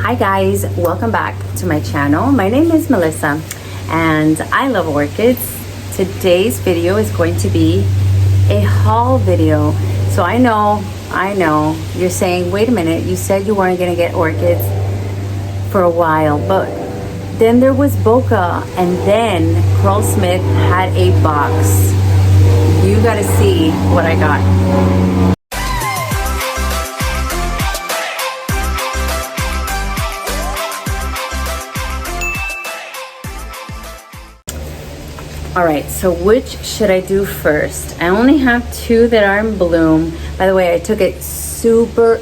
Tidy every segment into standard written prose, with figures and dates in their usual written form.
Hi guys, welcome back to my channel. My name is Melissa and I love orchids. Today's video is going to be a haul video. So I know you're saying, wait a minute, you said you weren't gonna get orchids for a while, but then there was Boca and then Krull Smith had a box. You gotta see what I got. All right, so which should I do first? I only have two that are in bloom. By the way, I took it super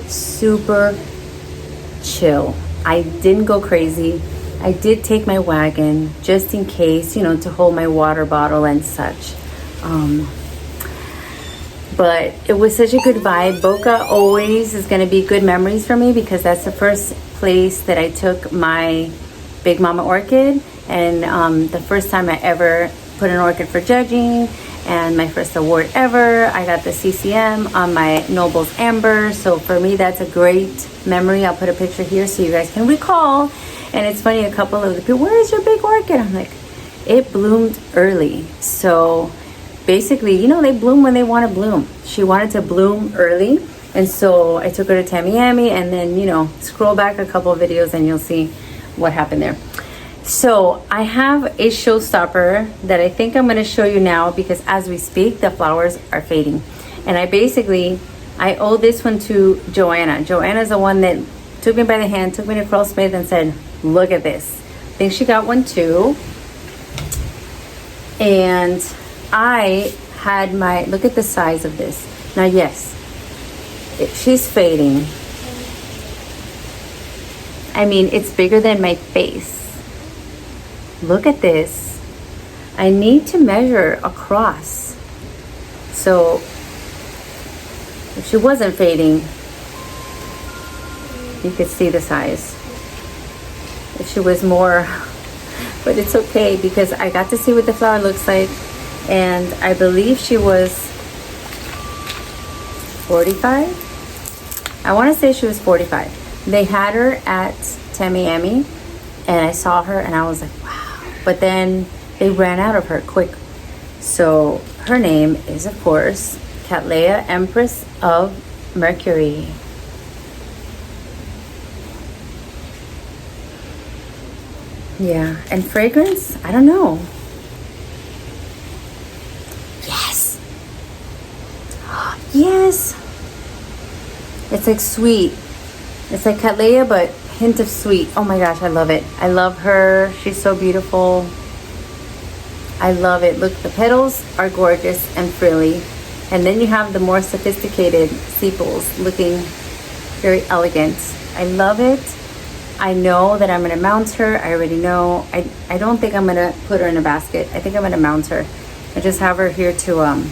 chill. I didn't go crazy. I did take my wagon just in case, you know, to hold my water bottle and such. But it was such a good vibe. Boca always is gonna be good memories for me because that's the first place that I took my Big Mama orchid, and the first time I ever put an orchid for judging, and my first award ever. I got the CCM on my Noble's Amber. So for me, that's a great memory. I'll put a picture here so you guys can recall. And it's funny, a couple of the people, where is your big orchid? I'm like, it bloomed early. So basically, you know, they bloom when they want to bloom. She wanted to bloom early. And so I took her to Tamiami, and then, you know, scroll back a couple of videos and you'll see what happened there. So I have a showstopper that I think I'm going to show you now because as we speak, the flowers are fading. And I owe this one to Joanna. Joanna's the one that took me by the hand, took me to Krull Smith and said, look at this. I think she got one too. And I had look at the size of this. Now, yes, she's fading. I mean, it's bigger than my face. Look at this. I need to measure across. So if she wasn't fading, you could see the size. If she was more, but it's okay because I got to see what the flower looks like, and I believe she was 45. I want to say she was 45. They had her at Tamiami, and I saw her and I was like, wow. But then they ran out of her quick. So her name is, of course, Cattleya, Empress of Mercury. Yeah, and fragrance, I don't know. Yes. Yes. It's like sweet. It's like Cattleya, but hint of sweet. Oh my gosh, I love it. I love her. She's so beautiful. I love it. Look, the petals are gorgeous and frilly. And then you have the more sophisticated sepals looking very elegant. I love it. I know that I'm going to mount her. I already know. I don't think I'm going to put her in a basket. I think I'm going to mount her. I just have her here to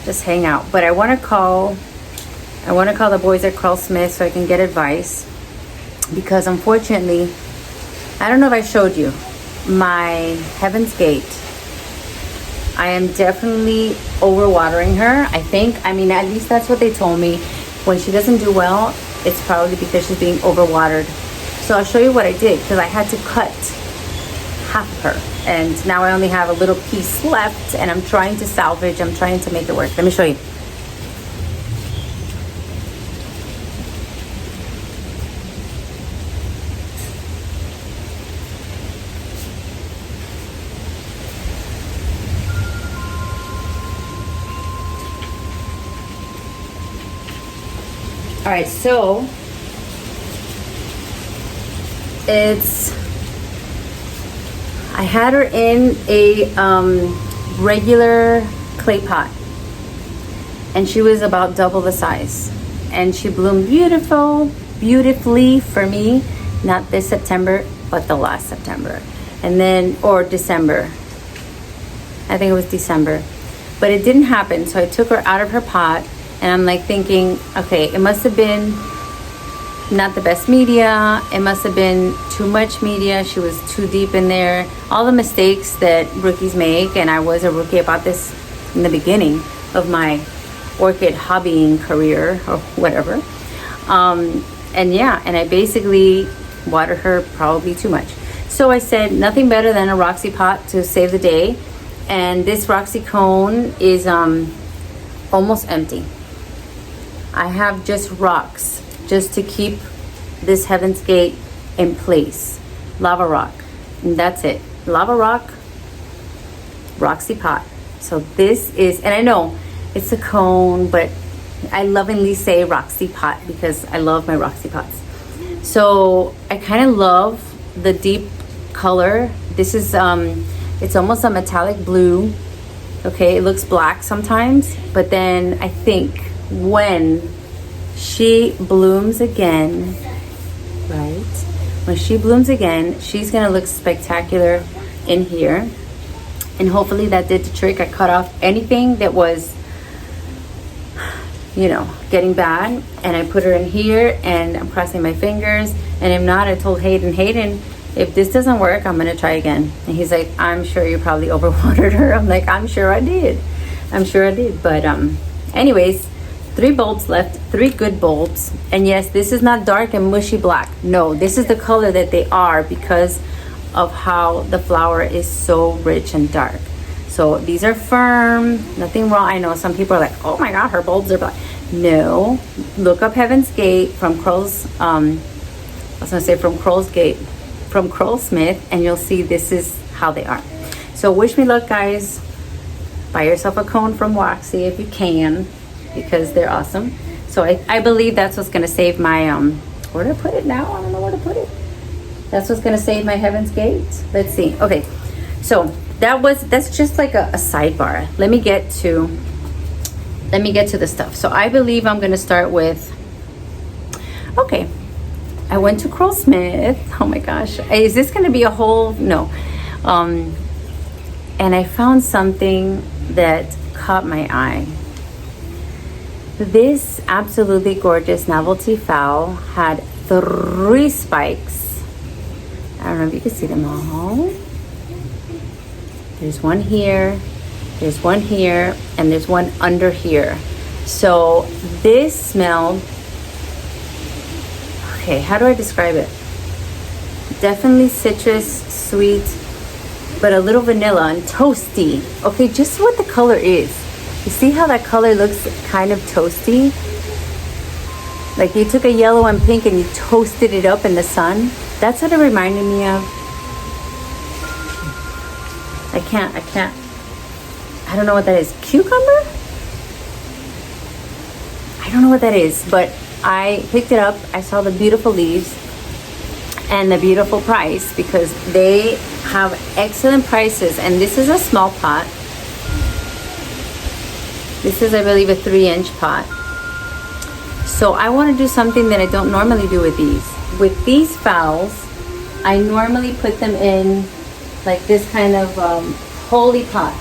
just hang out. But I want to call the boys at Krull Smith so I can get advice. Because unfortunately, I don't know if I showed you my Heaven's Gate. I am definitely overwatering her. I mean, at least that's what they told me. When she doesn't do well, it's probably because she's being overwatered. So I'll show you what I did because I had to cut half of her. And now I only have a little piece left and I'm trying to salvage. I'm trying to make it work. Let me show you. All right, so I had her in a regular clay pot, and she was about double the size, and she bloomed beautifully for me, not this September, but the last September, and then, or December. I think it was December, but it didn't happen, so I took her out of her pot. And I'm like thinking, okay, it must have been not the best media. It must have been too much media. She was too deep in there. All the mistakes that rookies make. And I was a rookie about this in the beginning of my orchid hobbying career or whatever. And yeah, and I basically watered her probably too much. So I said nothing better than a Roxy pot to save the day. And this Roxy cone is almost empty. I have just rocks just to keep this Heaven's Gate in place. Lava rock, and that's it. Lava rock, Roxy pot. So this is, and I know it's a cone, but I lovingly say Roxy pot because I love my Roxy pots. So I kind of love the deep color. This is it's almost a metallic blue. Okay, it looks black sometimes, but then I think when she blooms again, right, when she blooms again, she's gonna look spectacular in here. And hopefully that did the trick. I cut off anything that was, you know, getting bad, and I put her in here, and I'm crossing my fingers. And if not, I told Hayden, if this doesn't work, I'm gonna try again. And he's like, I'm sure you probably overwatered her. I'm like, I'm sure I did. But anyways, 3 bulbs left, 3 good bulbs. And yes, this is not dark and mushy black. No, this is the color that they are because of how the flower is so rich and dark. So these are firm, nothing wrong. I know some people are like, oh my God, her bulbs are black. No, look up Heaven's Gate from Krull's, from Krull Smith, and you'll see this is how they are. So wish me luck, guys. Buy yourself a cone from Waxy if you can, because they're awesome. So I believe that's what's gonna save my, where to put it now? I don't know where to put it. That's what's gonna save my Heaven's Gate. Let's see. Okay, so that's just like a sidebar. Let me get to the stuff. So I believe I'm gonna start with, okay, I went to Krull Smith. Oh my gosh, is this gonna be a whole, no. And I found something that caught my eye. This absolutely gorgeous Novelty phal had 3 spikes. I don't know if you can see them all. There's one here, there's one here, and there's one under here. So this smelled, okay, how do I describe it? Definitely citrus, sweet, but a little vanilla and toasty. Okay, just what the color is. You see how that color looks kind of toasty? Like you took a yellow and pink and you toasted it up in the sun. That's what it reminded me of. I can't. I don't know what that is. Cucumber? I don't know what that is, but I picked it up. I saw the beautiful leaves and the beautiful price because they have excellent prices. And this is a small pot. This is, I believe, a 3-inch pot. So I want to do something that I don't normally do with these. With these phals, I normally put them in like this kind of holy pot.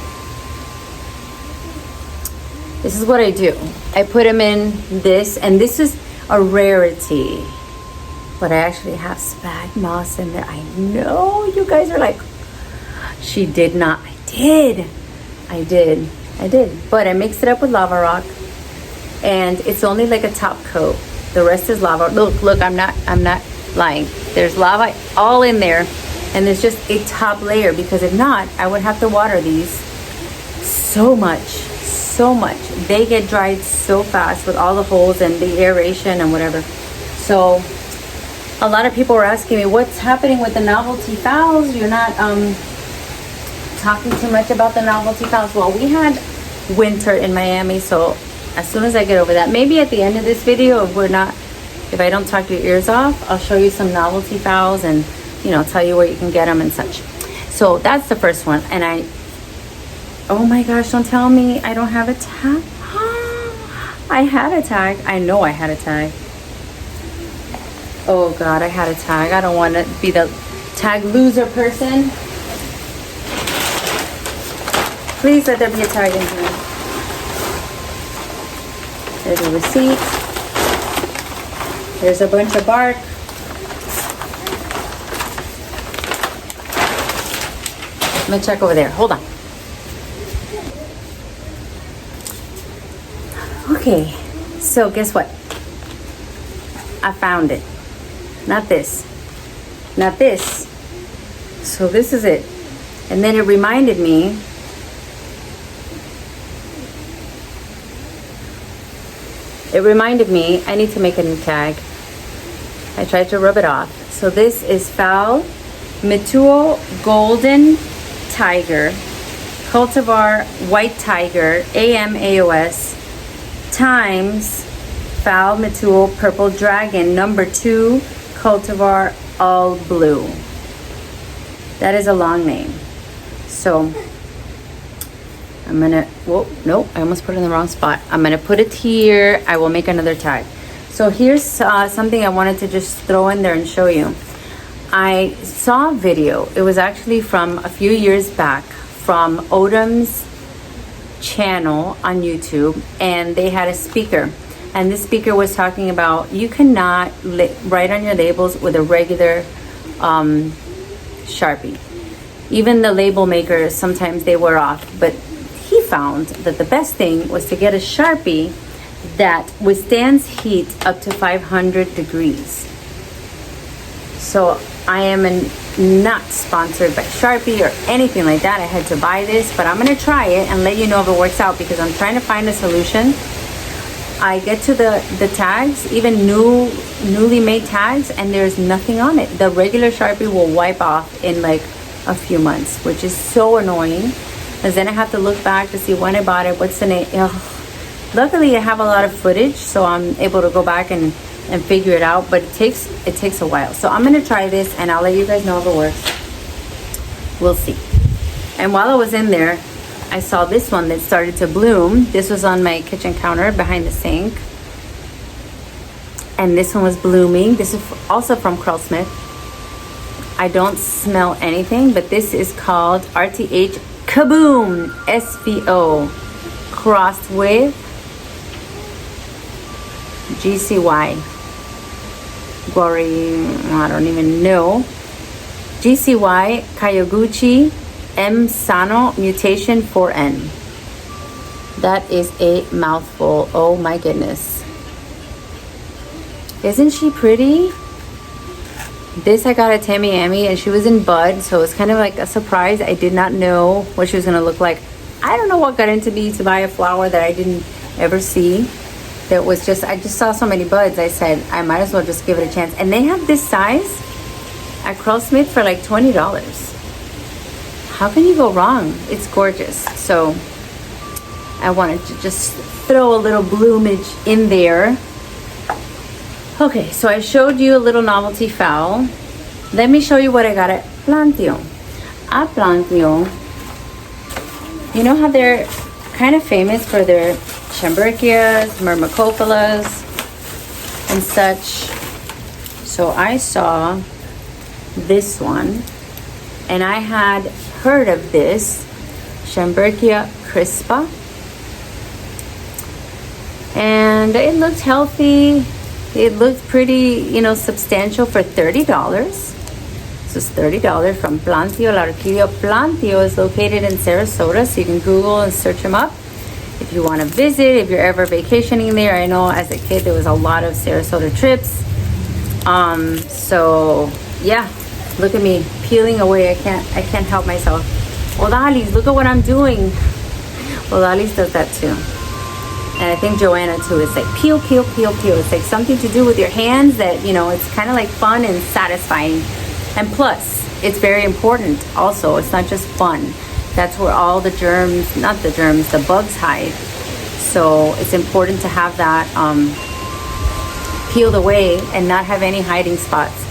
This is what I do. I put them in this, and this is a rarity. But I actually have sphagnum in there. I know you guys are like, she did not. I did. But I mixed it up with lava rock, and it's only like a top coat. The rest is lava. Look, I'm not lying. There's lava all in there, and there's just a top layer, because if not, I would have to water these so much. They get dried so fast with all the holes and the aeration and whatever. So a lot of people were asking me, what's happening with the Novelty phals? You're not talking too much about the Novelty phals. Well, we had winter in Miami, so as soon as I get over that, maybe at the end of this video, if I don't talk your ears off, I'll show you some Novelty phals and, you know, tell you where you can get them and such. So that's the first one. And oh my gosh, don't tell me I don't have a tag. I had a tag. I know I had a tag. Oh God, I had a tag. I don't want to be the tag loser person. Please let there be a tag in here. There's a receipt. There's a bunch of bark. Let me check over there. Hold on. Okay, so guess what? I found it. Not this. Not this. So this is it. And then it reminded me. I need to make a new tag. I tried to rub it off. So this is phalaenopsis Golden Tiger, Cultivar White Tiger, AMAOS, times phalaenopsis Purple Dragon, number 2, Cultivar All Blue. That is a long name. So I'm gonna, whoa, nope, I almost put it in the wrong spot. I'm gonna put it here. I will make another tag. So here's something I wanted to just throw in there and show you. I saw a video. It was actually from a few years back from Odom's channel on YouTube, and they had a speaker. And this speaker was talking about you cannot write on your labels with a regular Sharpie. Even the label makers, sometimes they wear off, but he found that the best thing was to get a Sharpie that withstands heat up to 500 degrees. So I am not sponsored by Sharpie or anything like that. I had to buy this, but I'm gonna try it and let you know if it works out, because I'm trying to find a solution. I get to the tags, even newly made tags, and there's nothing on it. The regular Sharpie will wipe off in like a few months, which is so annoying, because then I have to look back to see when I bought it, what's the name. Ugh. Luckily I have a lot of footage, so I'm able to go back and figure it out, but it takes a while. So I'm gonna try this and I'll let you guys know if it works. We'll see. And while I was in there, I saw this one that started to bloom. This was on my kitchen counter behind the sink, and this one was blooming. This is also from Krull Smith. I don't smell anything, but this is called RTH Kaboom SVO crossed with GCY Gori, I don't even know, GCY Kayoguchi M Sano mutation 4N. That is a mouthful. Oh my goodness. Isn't she pretty? This I got at Tammy Amy, and she was in bud, so it's kind of like a surprise. I did not know what she was going to look like. I don't know what got into me to buy a flower that I didn't ever see. That was just, I just saw so many buds. I said, I might as well just give it a chance. And they have this size at Krull Smith for like $20. How can you go wrong? It's gorgeous. So I wanted to just throw a little bloomage in there. Okay, so I showed you a little novelty fowl. Let me show you what I got at Plantio. At Plantio, you know how they're kind of famous for their Schomburgkias, Myrmecophilas, and such. So I saw this one, and I had heard of this Schomburgkia crispa, and it looked healthy. It looked pretty, you know, substantial for $30. So it's $30 from Plantio, La Orquídea. Plantio is located in Sarasota, so you can Google and search them up if you want to visit, if you're ever vacationing there. I know as a kid there was a lot of Sarasota trips. So yeah, look at me peeling away. I can't help myself. Odalis, look at what I'm doing. Odalis does that too. And I think Joanna too. It's like peel, peel, peel, peel. It's like something to do with your hands that, you know, it's kind of like fun and satisfying. And plus, it's very important also. It's not just fun. That's where all the germs, not the germs, the bugs hide. So it's important to have that peeled away and not have any hiding spots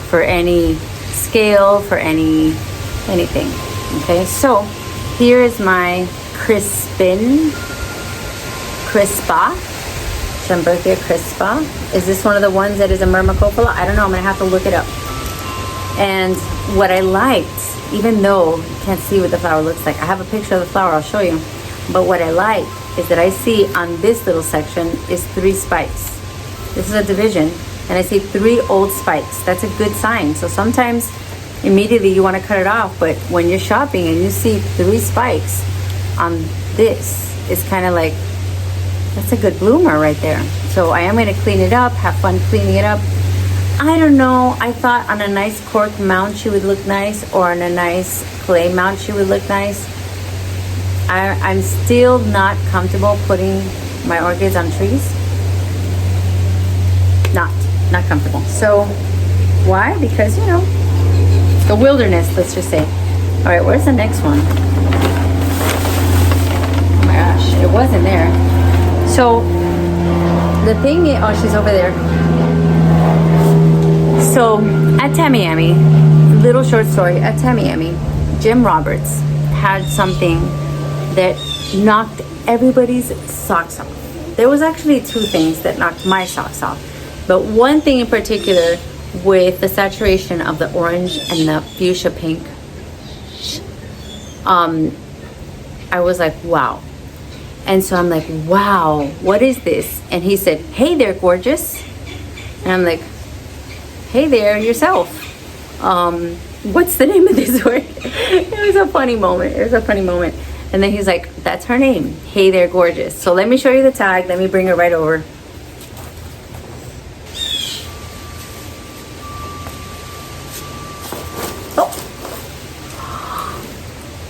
for any scale, for anything. Okay, so here is my Crispa, Schomburgkia crispa. Is this one of the ones that is a Myrmecophila? I don't know, I'm gonna have to look it up. And what I liked, even though you can't see what the flower looks like, I have a picture of the flower, I'll show you. But what I like is that I see on this little section is 3 spikes. This is a division, and I see 3 old spikes. That's a good sign. So sometimes immediately you want to cut it off, but when you're shopping and you see 3 spikes on this, it's kind of like that's a good bloomer right there. So I am going to clean it up, have fun cleaning it up. I don't know. I thought on a nice cork mount she would look nice, or on a nice clay mount she would look nice. I'm still not comfortable putting my orchids on trees. Not comfortable. So why? Because, you know, the wilderness, let's just say. All right, where's the next one? Oh my gosh, it wasn't there. So the thing is, oh, she's over there. So at Tamiami, little short story, at Tamiami, Jim Roberts had something that knocked everybody's socks off. There was actually two things that knocked my socks off. But one thing in particular, with the saturation of the orange and the fuchsia pink, I was like, wow. And so I'm like, wow, what is this? And he said, hey there, gorgeous. And I'm like, hey there, yourself. What's the name of this word? It was a funny moment. And then he's like, that's her name. Hey there, gorgeous. So let me show you the tag. Let me bring her right over.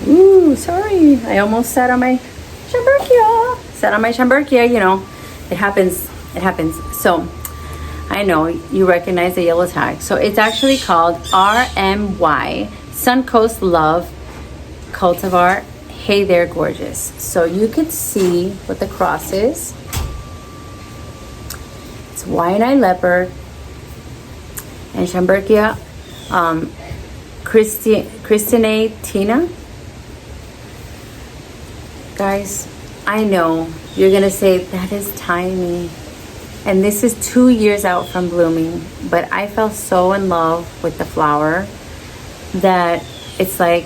Ooh, sorry. I almost sat on my Chamberkia. You know, it happens. So I know you recognize the yellow tag. So it's actually called RMY, Suncoast Love Cultivar. Hey there, gorgeous. So you can see what the cross is. It's Wyanite Leopard and Chamberkia Christianatina. Guys, I know you're gonna say that is tiny, and this is 2 years out from blooming, but I fell so in love with the flower that it's like,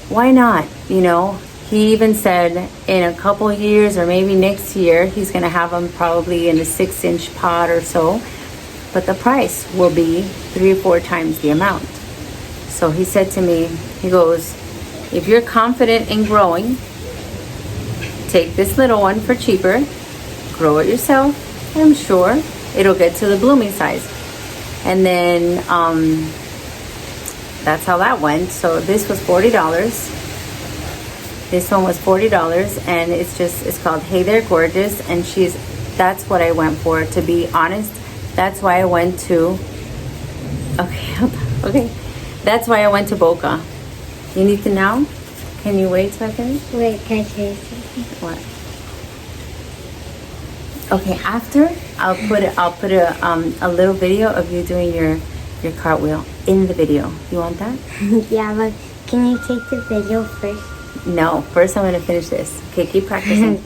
why not? You know, he even said in a couple years or maybe next year he's gonna have them probably in a 6-inch pot or so, but the price will be 3 or 4 times the amount. So he said to me, he goes, if you're confident in growing, take this little one for cheaper, grow it yourself, and I'm sure it'll get to the blooming size. And then that's how that went. So this was $40. This one was $40, and it's called Hey There Gorgeous, and that's what I went for, to be honest. That's why I went to, okay. That's why I went to Boca. You need to now? Can you wait till I finish? Wait, can I say something? What? Okay, after I'll put a little video of you doing your cartwheel in the video. You want that? Yeah, but can you take the video first? No, first I'm gonna finish this. Okay, keep practicing.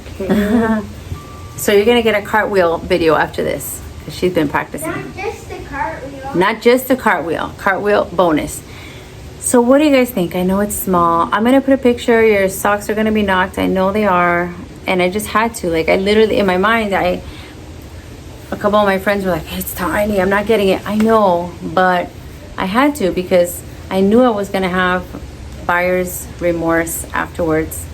So you're gonna get a cartwheel video after this, because she's been practicing. Not just the cartwheel. Not just the cartwheel bonus. So what do you guys think? I know it's small. I'm gonna put a picture. Your socks are gonna be knocked. I know they are. And I just had to. Like, I literally, in my mind, a couple of my friends were like, it's tiny, I'm not getting it. I know, but I had to, because I knew I was gonna have buyer's remorse afterwards.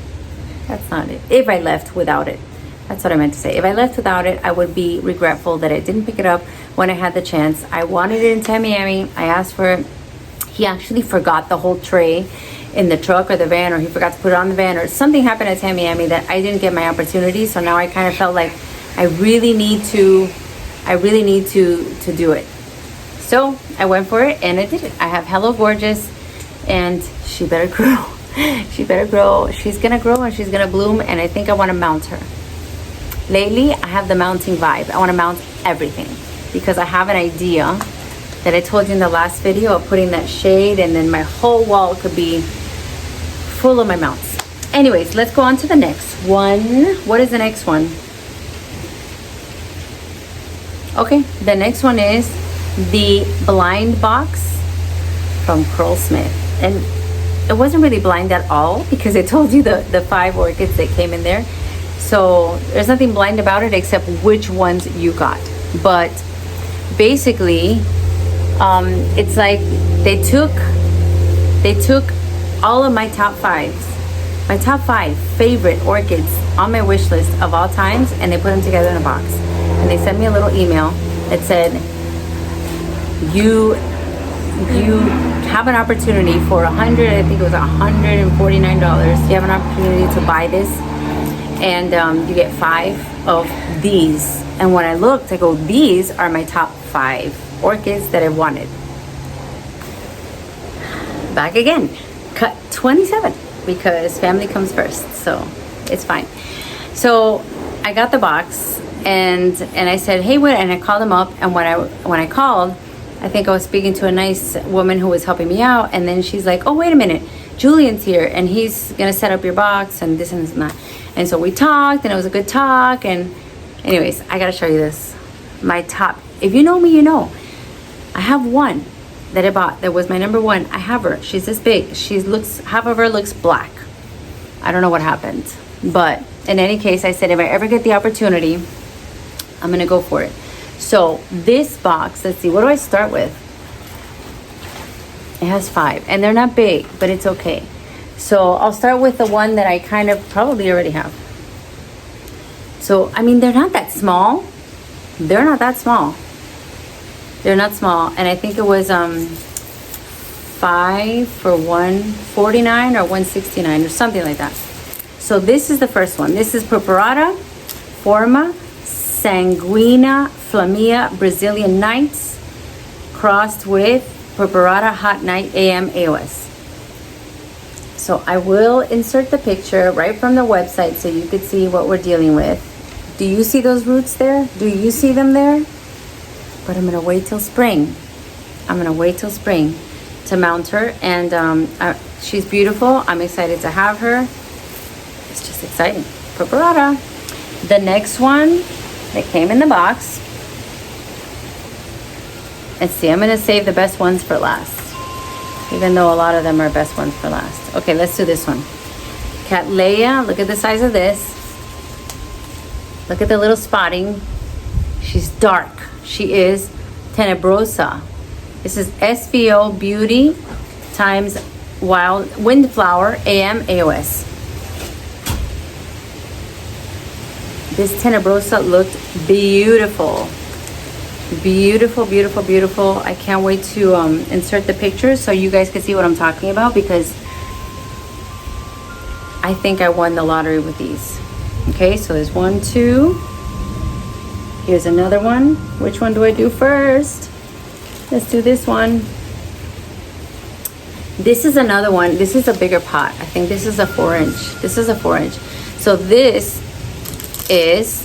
That's not it. If I left without it. That's what I meant to say. If I left without it, I would be regretful that I didn't pick it up when I had the chance. I wanted it in Tamiami. I asked for it. He actually forgot the whole tray in the truck or the van, or he forgot to put it on the van, or something happened at Tamiami that I didn't get my opportunity. So now I kind of felt like I really need to do it. So I went for it and I did it. I have Hello Gorgeous, and she better grow. She better grow. She's gonna grow and she's gonna bloom, and I think I want to mount her. Lately, I have the mounting vibe. I want to mount everything because I have an idea that I told you in the last video of putting that shade, and then my whole wall could be full of my mounts. Anyways, let's go on to the next one. What is the next one? Okay, the next one is the blind box from Krull Smith. And it wasn't really blind at all because I told you the 5 orchids that came in there. So there's nothing blind about it except which ones you got. But basically, it's like they took all of my top 5s, my top 5 favorite orchids on my wish list of all times, and they put them together in a box. And they sent me a little email that said, you have an opportunity for I think it was $149. You have an opportunity to buy this, and you get 5 of these. And when I looked, I go, these are my top 5 orchids that I wanted. Back again, cut 27, because family comes first, so it's fine. So I got the box, and I said, hey, wait, and I called them up, and when I called, I think I was speaking to a nice woman who was helping me out, and then she's like, oh, wait a minute, Julian's here, and he's gonna set up your box, and this and this and that. And so we talked, and it was a good talk, and anyways, I gotta show you this. My top, if you know me, you know. I have one that I bought that was my number 1. I have her. She's this big. Half of her looks black. I don't know what happened. But in any case, I said, if I ever get the opportunity, I'm gonna go for it. So this box, let's see, what do I start with? It has 5, and they're not big, but it's okay. So I'll start with the one that I kind of probably already have. So, I mean, they're not that small. They're not that small. They're not small. And I think it was 5 for $149 or $169 or something like that. So this is the first one. This is Purpurata Forma Sanguina Flammea Brazilian Nights crossed with Purpurata Hot Night AM AOS. So I will insert the picture right from the website so you could see what we're dealing with. Do you see those roots there? Do you see them there? But I'm gonna wait till spring. I'm gonna wait till spring to mount her, and she's beautiful. I'm excited to have her. It's just exciting. Purpurata. The next one that came in the box. Let's see, I'm gonna save the best ones for last, even though a lot of them are best ones for last. Okay, let's do this one. Cattleya, look at the size of this. Look at the little spotting. She's dark. She is tenebrosa. This is SVO Beauty times Wild Windflower AM AOS. This tenebrosa looked beautiful. Beautiful, beautiful, beautiful. I can't wait to insert the pictures so you guys can see what I'm talking about, because I think I won the lottery with these. Okay, so there's 1, 2. Here's another one. Which one do I do first? Let's do this one. This is another one. This is a bigger pot. I think this is a 4-inch. This is a 4-inch. So this is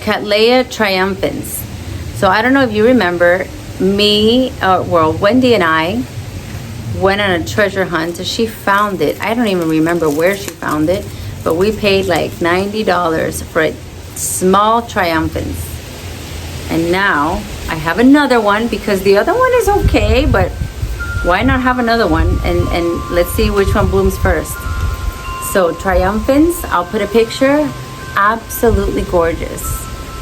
Cattleya triumphans. So I don't know if you remember me, Wendy and I went on a treasure hunt. She found it. I don't even remember where she found it, but we paid like $90 for it. Small triumphans. And now I have another one, because the other one is okay, but why not have another one, and let's see which one blooms first. So triumphans, I'll put a picture. Absolutely gorgeous.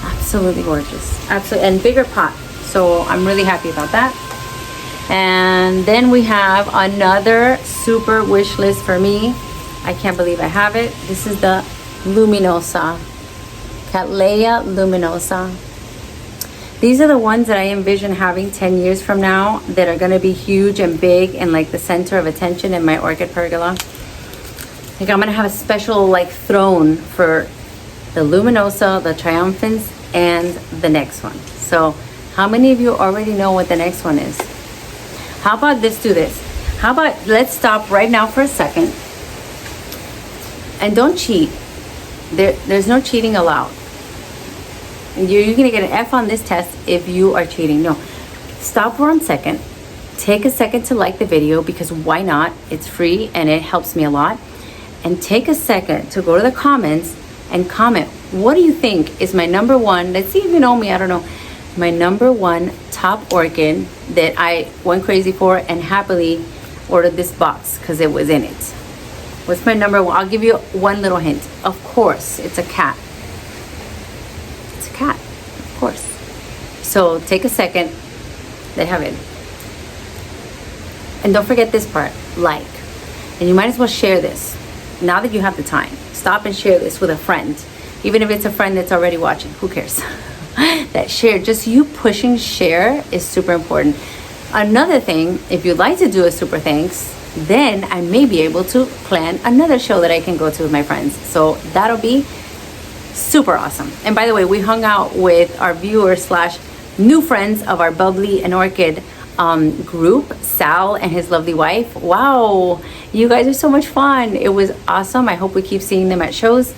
Absolutely gorgeous. Absolutely, and bigger pot, so I'm really happy about that. And then we have another super wish list for me. I can't believe I have it. This is the Luminosa, Cattleya Luminosa. These are the ones that I envision having 10 years from now, that are gonna be huge and big and like the center of attention in my orchid pergola. Like I'm gonna have a special like throne for the Luminosa, the triumphants, and the next one. So how many of you already know what the next one is? How about let's do this. How about let's stop right now for a second, and don't cheat. There's no cheating allowed. You're gonna get an F on this test if you are cheating. No, stop for 1 second. Take a second to like the video, because why not? It's free and it helps me a lot. And take a second to go to the comments and comment, what do you think is my number 1? Let's see if you know me, I don't know. My number 1 top orchid that I went crazy for and happily ordered this box because it was in it. What's my number 1? I'll give you one little hint. Of course, it's a cat. It's a cat, of course. So take a second. They have it. And don't forget this part, like. And you might as well share this. now that you have the time, stop and share this with a friend. Even if it's a friend that's already watching, who cares? That share, just you pushing share is super important. Another thing, if you'd like to do a super thanks, then I may be able to plan another show that I can go to with my friends. So that'll be super awesome. And by the way, we hung out with our viewers slash new friends of our Bubbly and Orchid group, Sal and his lovely wife. Wow, you guys are so much fun. It was awesome. I hope we keep seeing them at shows.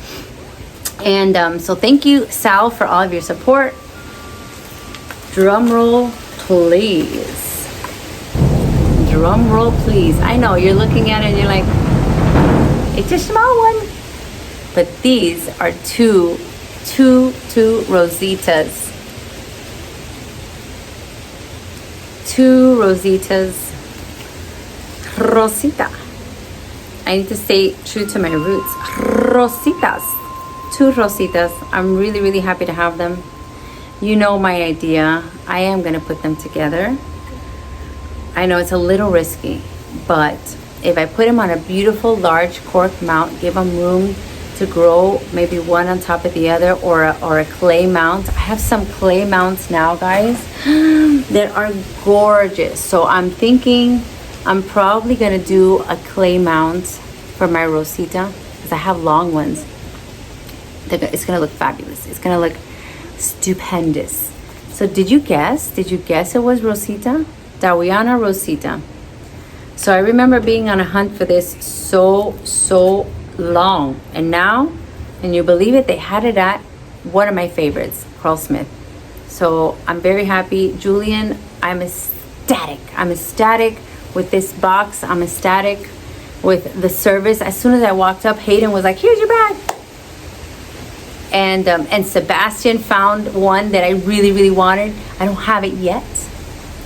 And so thank you, Sal, for all of your support. Drum roll, please. Drum roll, please. I know you're looking at it and you're like, it's a small one. But these are two Rositas. Two Rositas. Rosita. I need to stay true to my roots. Rositas. Two Rositas. I'm really, really happy to have them. You know my idea. I am going to put them together. I know it's a little risky, but if I put them on a beautiful large cork mount, give them room to grow, maybe one on top of the other, or a clay mount. I have some clay mounts now, guys, that are gorgeous. So I'm thinking I'm probably going to do a clay mount for my Rosita, because I have long ones. It's going to look fabulous. It's going to look stupendous. So did you guess? Did you guess it was Rosita? Dawiana Rosita. So I remember being on a hunt for this so long. And now, and you believe it, they had it at one of my favorites, Krull Smith. So I'm very happy. Julian, I'm ecstatic. I'm ecstatic with this box. I'm ecstatic with the service. As soon as I walked up, Hayden was like, here's your bag. And Sebastian found one that I really wanted. I don't have it yet.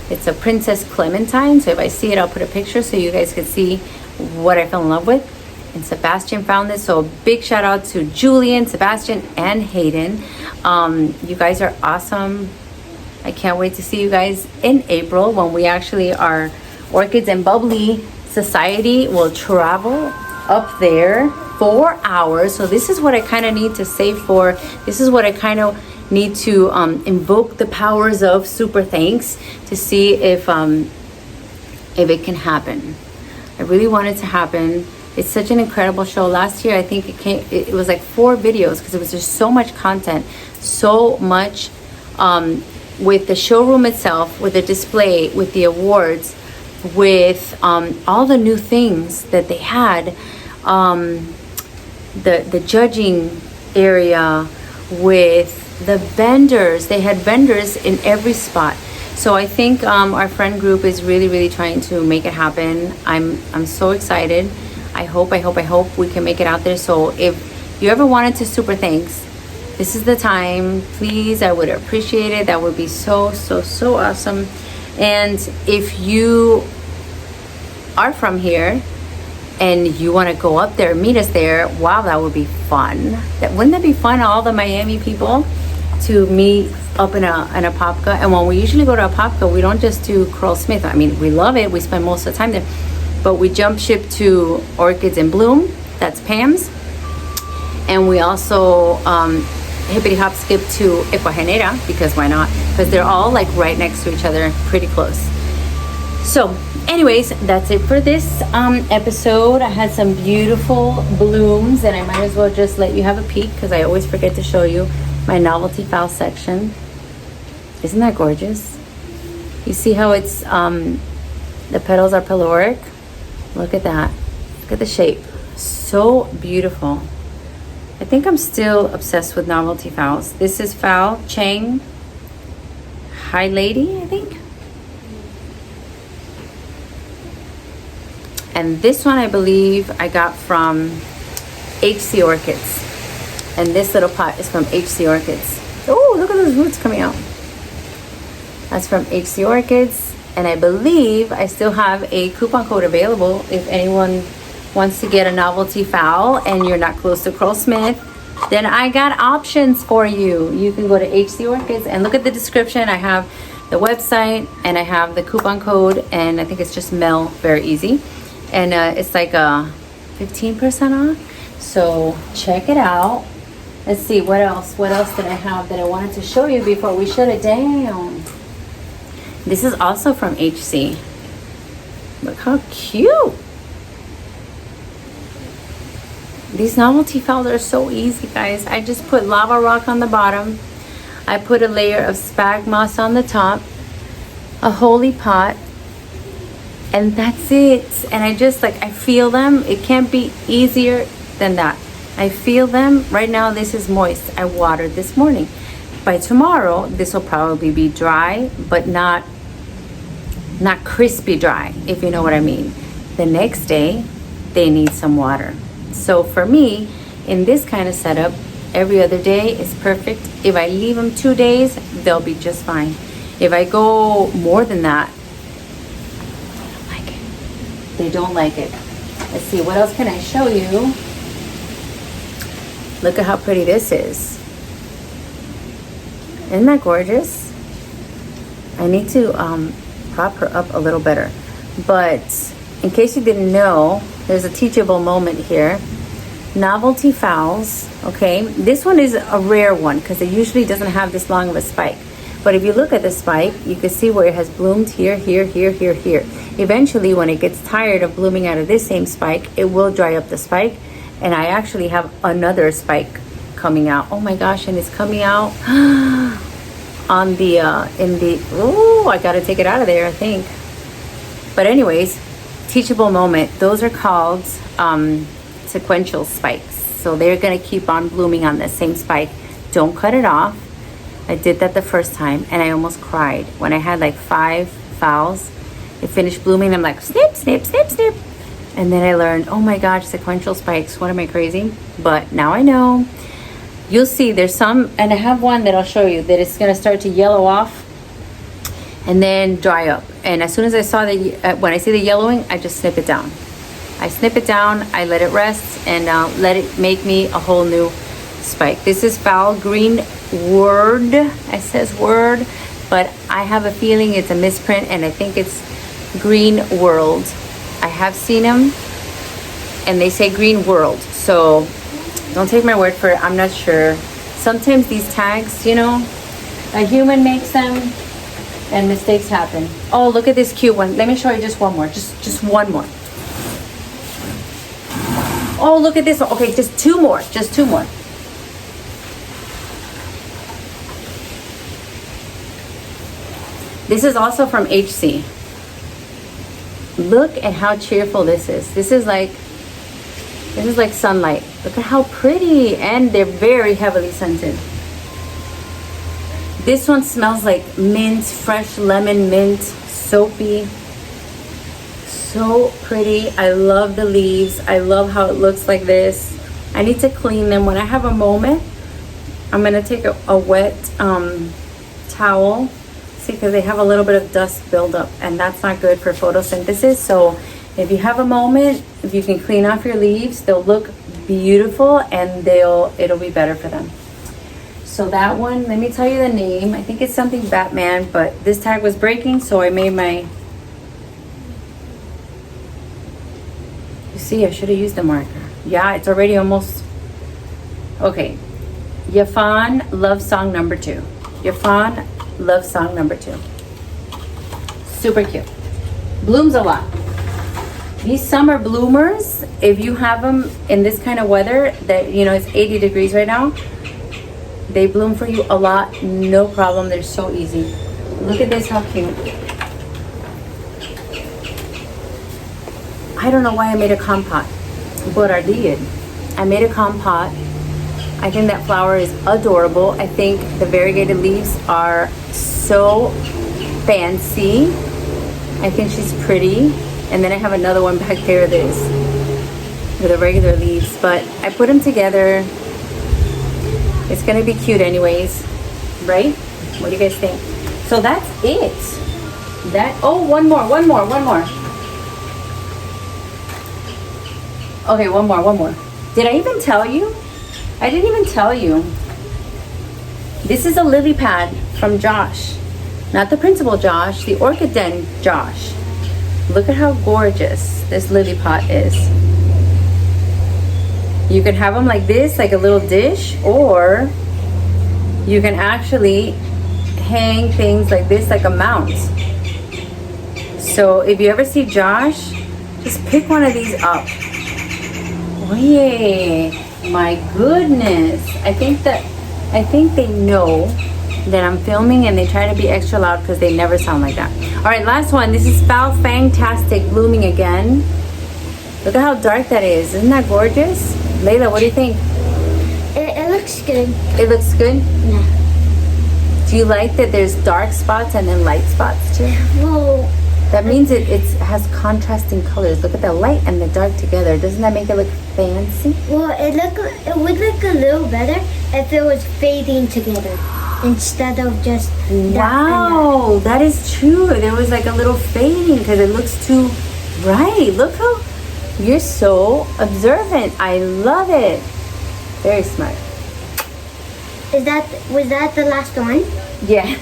It's a Princess Clementine. So if I see it, I'll put a picture so you guys can see what I fell in love with. And Sebastian found this. So big shout out to Julian, Sebastian, and Hayden. You guys are awesome. I can't wait to see you guys in April when we actually, our Orchids and Bubbly Society will travel up there 4 hours. So this is what I kind of need to save for. This is what I kind of need to invoke the powers of super thanks to see if it can happen. I really want it to happen. It's such an incredible show. Last year I think it was like 4 videos because it was just so much content, so much with the showroom itself, with the display, with the awards, with all the new things that they had, the judging area, with the vendors. They had vendors in every spot. So I think our friend group is really trying to make it happen. I'm so excited. I hope we can make it out there. So if you ever wanted to super thanks, this is the time. Please, I would appreciate it. That would be so awesome. And if you are from here and you want to go up there, meet us there, wow, that would be fun. Wouldn't that be fun, all the Miami people to meet up in a Apopka? And when we usually go to Apopka, we don't just do Krull Smith. I mean, we love it. We spend most of the time there. But we jump ship to Orchids in Bloom. That's Pam's. And we also hippity hop skip to Ecuagenera, because why not? Because they're all like right next to each other, pretty close. So anyways, that's it for this episode. I had some beautiful blooms, and I might as well just let you have a peek because I always forget to show you my novelty foul section. Isn't that gorgeous? You see how it's the petals are peloric? Look at that. Look at the shape. So beautiful. I think I'm still obsessed with novelty fouls. This is foul Chang Hi Lady, I think. And this one I believe I got from HC Orchids. And this little pot is from HC Orchids. Oh, look at those roots coming out. That's from HC Orchids. And I believe I still have a coupon code available if anyone wants to get a novelty foul and you're not close to Krull Smith. Then I got options for you. You can go to HC Orchids and look at the description. I have the website and I have the coupon code, and I think it's just Mel, very easy. And it's like a 15% off. So check it out. Let's see, what else did I have that I wanted to show you before we shut it down? This is also from HC. Look how cute. These novelty phals are so easy, guys. I just put lava rock on the bottom. I put a layer of spag moss on the top, a holy pot, and that's it. And I just I feel them. It can't be easier than that. I feel them. Right now this is moist. I watered this morning. By tomorrow this will probably be dry, but not crispy dry, if you know what I mean. The next day they need some water. So for me, in this kind of setup, every other day is perfect. If I leave them 2 days, they'll be just fine. If I go more than that, they don't like it. Let's see, what else can I show you? Look at how pretty this is. Isn't that gorgeous? I need to prop her up a little better. But in case you didn't know, there's a teachable moment here. Novelty phals, okay? This one is a rare one because it usually doesn't have this long of a spike. But if you look at the spike, you can see where it has bloomed here, here, here, here, here. Eventually, when it gets tired of blooming out of this same spike, it will dry up the spike. And I actually have another spike coming out. Oh my gosh, and it's coming out on the, oh, I gotta take it out of there, I think. But anyways, teachable moment. Those are called sequential spikes. So they're gonna keep on blooming on the same spike. Don't cut it off. I did that the first time and I almost cried. When I had 5 phals, it finished blooming. I'm like, snip, snip, snip, snip. And then I learned, oh my gosh, sequential spikes. What am I, crazy? But now I know. You'll see there's some, and I have one that I'll show you that it's gonna start to yellow off and then dry up. And as soon as I saw when I see the yellowing, I just snip it down. I snip it down, I let it rest, and let it make me a whole new spike. This is foul green word. It says word, but I have a feeling it's a misprint, and I think it's green world. I have seen them, and they say green world. So don't take my word for it. I'm not sure. Sometimes these tags, you know, a human makes them, and mistakes happen. Oh, look at this cute one. Let me show you just one more. Just one more. Oh, look at this one. Okay, just two more. Just two more. This is also from HC. Look at how cheerful this is. This is like sunlight. Look at how pretty, and they're very heavily scented. This one smells like mint, fresh lemon mint, soapy. So pretty. I love the leaves. I love how it looks like this. I need to clean them. When I have a moment, I'm gonna take a wet towel. See, because they have a little bit of dust buildup, and that's not good for photosynthesis. So if you have a moment, if you can clean off your leaves, they'll look beautiful, and it'll be better for them. So that one, let me tell you the name. I think it's something Batman, but this tag was breaking, so I made my... You see, I should have used the marker. Yeah, it's already almost... Okay. Yafan Love Song number 2. Yafan Love Song number 2. Super cute. Blooms a lot. These summer bloomers, if you have them in this kind of weather, that, you know, it's 80 degrees right now, they bloom for you a lot, no problem. They're so easy. Look at this, how cute. I don't know why I made a compote, but I did. I made a compote. I think that flower is adorable. I think the variegated leaves are so fancy. I think she's pretty. And then I have another one back there that is with the regular leaves, but I put them together. It's gonna be cute anyways, right? What do you guys think? So that's it. Oh, one more. Okay, one more. Did I even tell you? I didn't even tell you. This is a lily pad from Josh. Not the principal Josh, the Orchid Den Josh. Look at how gorgeous this lily pot is. You can have them like this, like a little dish, or you can actually hang things like this, like a mount. So if you ever see Josh, just pick one of these up. Oye, my goodness. I think they know that I'm filming and they try to be extra loud because they never sound like that. All right, last one. This is Fantastic blooming again. Look at how dark that is. Isn't that gorgeous? Layla, what do you think? It looks good. It looks good? Yeah. Do you like that there's dark spots and then light spots too? Well, That means it has contrasting colors. Look at the light and the dark together. Doesn't that make it look fancy? well, it would look a little better if it was fading together instead of just that and that. Wow, that is true. There was like a little fading because it looks too bright. Look how you're so observant. I love it. Very smart. Was that the last one? Yeah.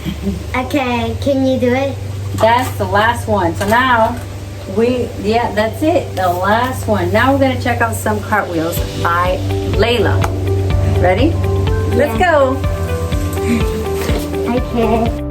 Okay, can you do it? That's the last one. So now that's it. The last one. Now we're gonna check out some cartwheels by Layla. Ready? Let's go. Okay.